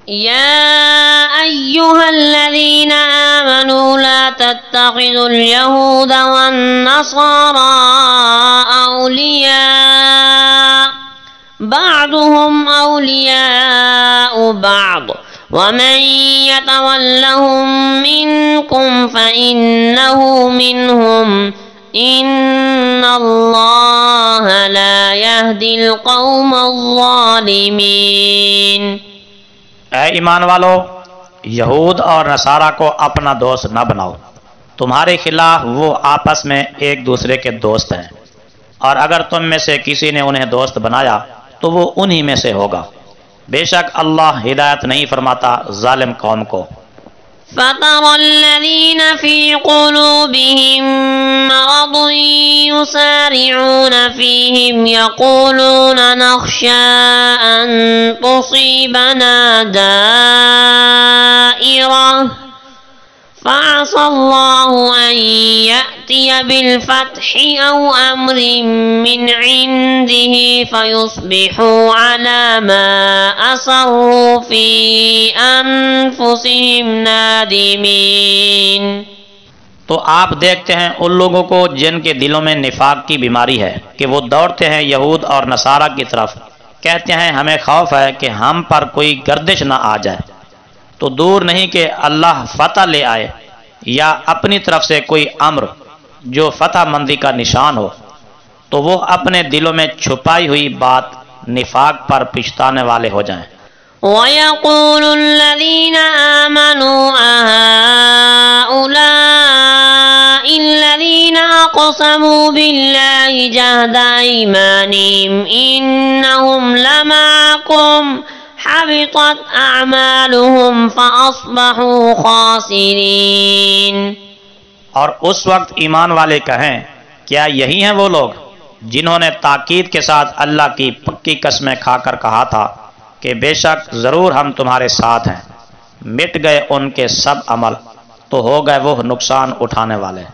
يا أيها الذين آمنوا لا تتخذوا اليهود والنصارى أولياء بعضهم أولياء بعض ومن يتولهم منكم فإنه منهم إن الله لا يهدي القوم الظالمين۔ اے ایمان والو، یہود اور نصارہ کو اپنا دوست نہ بناؤ، تمہارے خلاف وہ آپس میں ایک دوسرے کے دوست ہیں، اور اگر تم میں سے کسی نے انہیں دوست بنایا تو وہ انہی میں سے ہوگا، بے شک اللہ ہدایت نہیں فرماتا ظالم قوم کو۔ فَتَرَى الَّذِينَ فِي قُلُوبِهِم مَّرَضٌ يُسَارِعُونَ فِيهِمْ يَقُولُونَ نَخْشَىٰ أَن تُصِيبَنَا دَائِرَةٌ فَعَسَى اللَّهُ أَن يَأْتِيَ بِالْفَتْحِ أَوْ أَمْرٍ مِّنْ عِندِهِ فَيُصْبِحُوا عَلَىٰ مَا أَسَرُّوا فِي أَنفُسِهِمْ نَادِمِينَ۔ تو آپ دیکھتے ہیں ان لوگوں کو جن کے دلوں میں نفاق کی بیماری ہے کہ وہ دوڑتے ہیں یہود اور نصارہ کی طرف، کہتے ہیں ہمیں خوف ہے کہ ہم پر کوئی گردش نہ آ جائے، تو دور نہیں کہ اللہ فتح لے آئے یا اپنی طرف سے کوئی امر جو فتح مندی کا نشان ہو، تو وہ اپنے دلوں میں چھپائی ہوئی بات نفاق پر پچھتانے والے ہو جائیں۔ وَيَقُولُ الَّذِينَ آمَنُوا أَهَٰؤُلَاءِ الَّذِينَ أَقْسَمُوا بِاللَّهِ جَهْدَ أَيْمَانِهِمْ إِنَّهُمْ لَمَعَكُمْ حَبِطَتْ أَعْمَالُهُمْ فَأَصْبَحُوا خَاسِرِينَ۔ اور اس وقت ایمان والے کہیں، کیا یہی ہیں وہ لوگ جنہوں نے تاکید کے ساتھ اللہ کی پکی قسمیں کھا کر کہا تھا کہ بے شک ضرور ہم تمہارے ساتھ ہیں، مٹ گئے ان کے سب عمل، تو ہو گئے وہ نقصان اٹھانے والے۔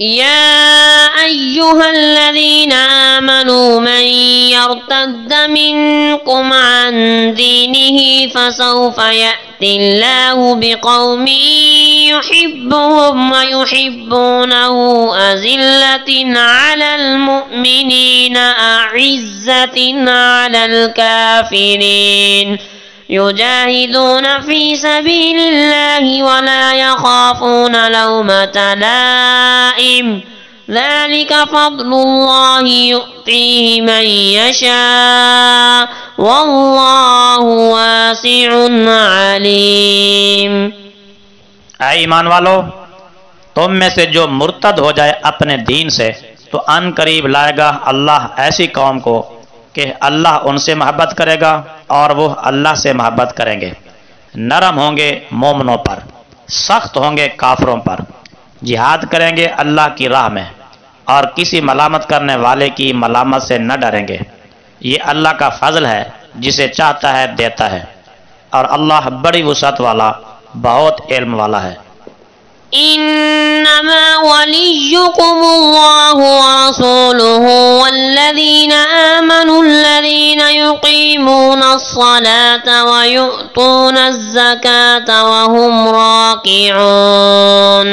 يا أيها الذين آمنوا من يرتد منكم عن دينه فسوف يأتي الله بقوم يحبهم ويحبونه أذلة على المؤمنين أعزة على الكافرين يجاهدون في سبيل الله ولا يخافون لومة لائم ذلك فضل الله يؤتيه من يشاء والله واسع عليم۔ اے ایمان والو، تم میں سے جو مرتد ہو جائے اپنے دین سے تو ان قریب لائے گا اللہ ایسی قوم کو کہ اللہ ان سے محبت کرے گا اور وہ اللہ سے محبت کریں گے، نرم ہوں گے مومنوں پر، سخت ہوں گے کافروں پر، جہاد کریں گے اللہ کی راہ میں اور کسی ملامت کرنے والے کی ملامت سے نہ ڈریں گے۔ یہ اللہ کا فضل ہے، جسے چاہتا ہے دیتا ہے، اور اللہ بڑی وسعت والا، بہت علم والا ہے۔ انما وليكم الله ورسوله والذين آمنوا الذين يقيمون الصلاة ويؤتون الزكاة وهم راكعون۔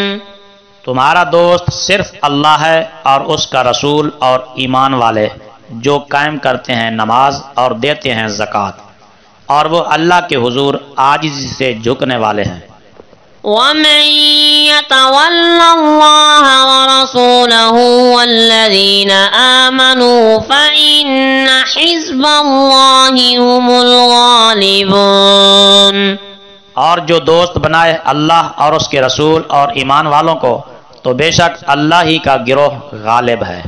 تمہارا دوست صرف اللہ ہے اور اس کا رسول اور ایمان والے جو قائم کرتے ہیں نماز اور دیتے ہیں زکوٰۃ، اور وہ اللہ کے حضور عاجزی سے جھکنے والے ہیں۔ وَمَن يَتَوَلَّ اللَّهَ وَرَسُولَهُ وَالَّذِينَ آمَنُوا فَإِنَّ حِزْبَ اللَّهِ هُمُ الْغَالِبُونَ۔ اور جو دوست بنائے اللہ اور اس کے رسول اور ایمان والوں کو، تو بے شک اللہ ہی کا گروہ غالب ہے۔